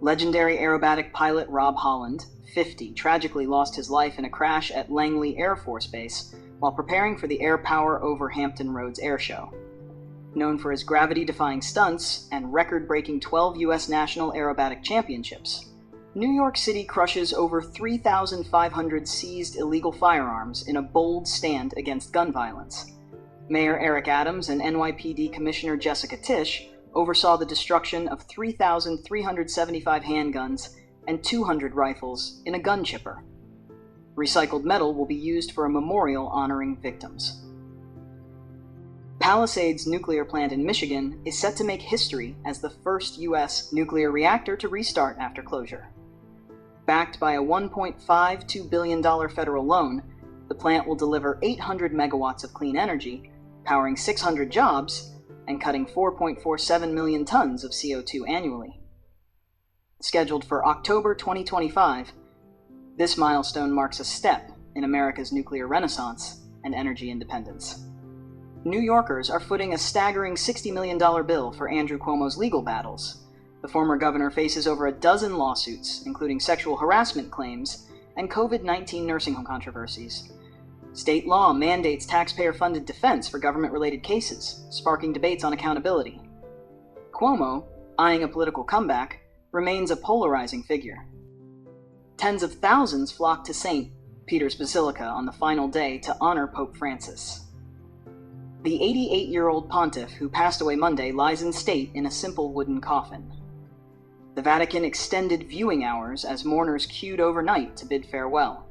Legendary aerobatic pilot Rob Holland, 50, tragically lost his life in a crash at Langley Air Force Base while preparing for the Air Power over Hampton Roads airshow. Known for his gravity-defying stunts and record-breaking 12 U.S. National Aerobatic Championships, New York City crushes over 3,500 seized illegal firearms in a bold stand against gun violence. Mayor Eric Adams and NYPD Commissioner Jessica Tisch oversaw the destruction of 3,375 handguns and 200 rifles in a gun chipper. Recycled metal will be used for a memorial honoring victims. Palisades nuclear plant in Michigan is set to make history as the first U.S. nuclear reactor to restart after closure. Backed by a $1.52 billion federal loan, the plant will deliver 800 megawatts of clean energy, powering 600 jobs, and cutting 4.47 million tons of CO2 annually. Scheduled for October 2025, this milestone marks a step in America's nuclear renaissance and energy independence. New Yorkers are footing a staggering $60 million bill for Andrew Cuomo's legal battles. The former governor faces over a dozen lawsuits, including sexual harassment claims and COVID-19 nursing home controversies. State law mandates taxpayer-funded defense for government-related cases, sparking debates on accountability. Cuomo, eyeing a political comeback, remains a polarizing figure. Tens of thousands flock to St. Peter's Basilica on the final day to honor Pope Francis. The 88-year-old pontiff who passed away Monday lies in state in a simple wooden coffin. The Vatican extended viewing hours as mourners queued overnight to bid farewell.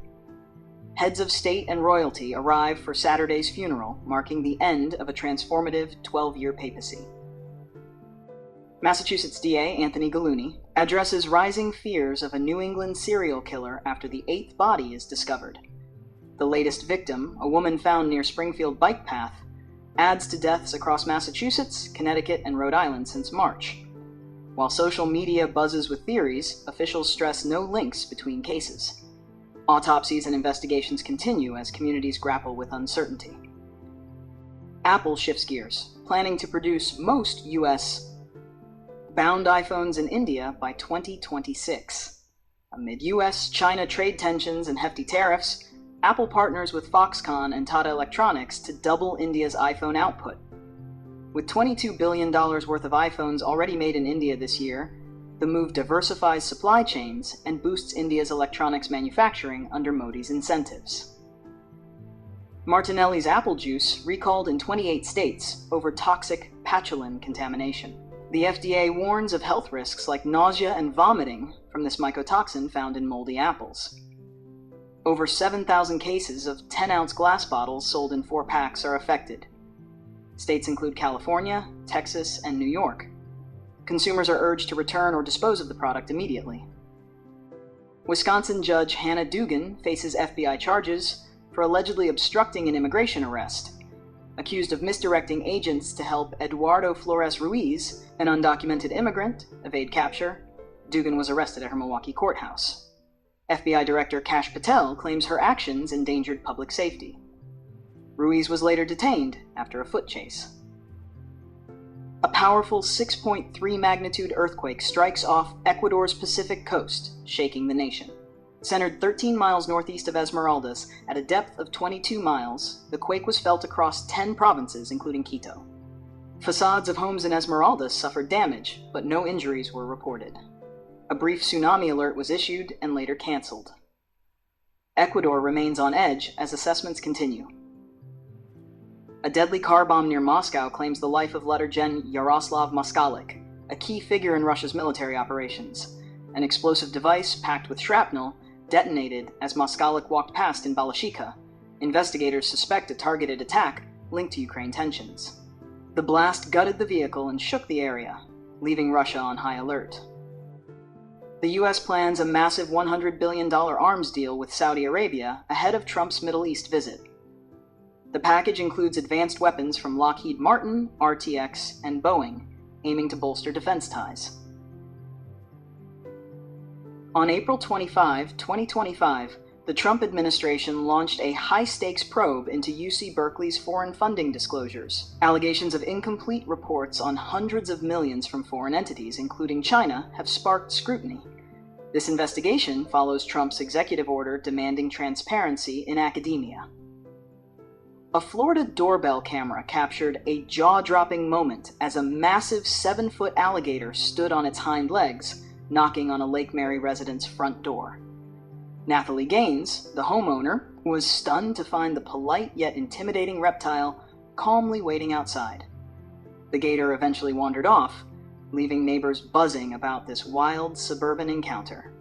Heads of state and royalty arrive for Saturday's funeral, marking the end of a transformative 12-year papacy. Massachusetts DA Anthony Gallooni addresses rising fears of a New England serial killer after the 8th body is discovered. The latest victim, a woman found near Springfield bike path, adds to deaths across Massachusetts, Connecticut, and Rhode Island since March. While social media buzzes with theories, officials stress no links between cases. Autopsies and investigations continue as communities grapple with uncertainty. Apple shifts gears, planning to produce most U.S.-bound iPhones in India by 2026. Amid U.S.-China trade tensions and hefty tariffs, Apple partners with Foxconn and Tata Electronics to double India's iPhone output. With $22 billion worth of iPhones already made in India this year, the move diversifies supply chains and boosts India's electronics manufacturing under Modi's incentives. Martinelli's apple juice recalled in 28 states over toxic patchoulin contamination. The FDA warns of health risks like nausea and vomiting from this mycotoxin found in moldy apples. Over 7,000 cases of 10-ounce glass bottles sold in 4 packs are affected. States include California, Texas, and New York. Consumers are urged to return or dispose of the product immediately. Wisconsin Judge Hannah Dugan faces FBI charges for allegedly obstructing an immigration arrest. Accused of misdirecting agents to help Eduardo Flores Ruiz, an undocumented immigrant, evade capture, Dugan was arrested at her Milwaukee courthouse. FBI Director Kash Patel claims her actions endangered public safety. Ruiz was later detained after a foot chase. A powerful 6.3 magnitude earthquake strikes off Ecuador's Pacific coast, shaking the nation. Centered 13 miles northeast of Esmeraldas at a depth of 22 miles, the quake was felt across 10 provinces, including Quito. Facades of homes in Esmeraldas suffered damage, but no injuries were reported. A brief tsunami alert was issued and later canceled. Ecuador remains on edge as assessments continue. A deadly car bomb near Moscow claims the life of letter Gen Yaroslav Moskalik, a key figure in Russia's military operations. An explosive device packed with shrapnel detonated as Moskalik walked past in Balashikha. Investigators suspect a targeted attack linked to Ukraine tensions. The blast gutted the vehicle and shook the area, leaving Russia on high alert. The U.S. plans a massive $100 billion arms deal with Saudi Arabia ahead of Trump's Middle East visit. The package includes advanced weapons from Lockheed Martin, RTX, and Boeing, aiming to bolster defense ties. On April 25, 2025, the Trump administration launched a high-stakes probe into UC Berkeley's foreign funding disclosures. Allegations of incomplete reports on hundreds of millions from foreign entities, including China, have sparked scrutiny. This investigation follows Trump's executive order demanding transparency in academia. A Florida doorbell camera captured a jaw-dropping moment as a massive 7-foot alligator stood on its hind legs, knocking on a Lake Mary resident's front door. Nathalie Gaines, the homeowner, was stunned to find the polite yet intimidating reptile calmly waiting outside. The gator eventually wandered off, leaving neighbors buzzing about this wild suburban encounter.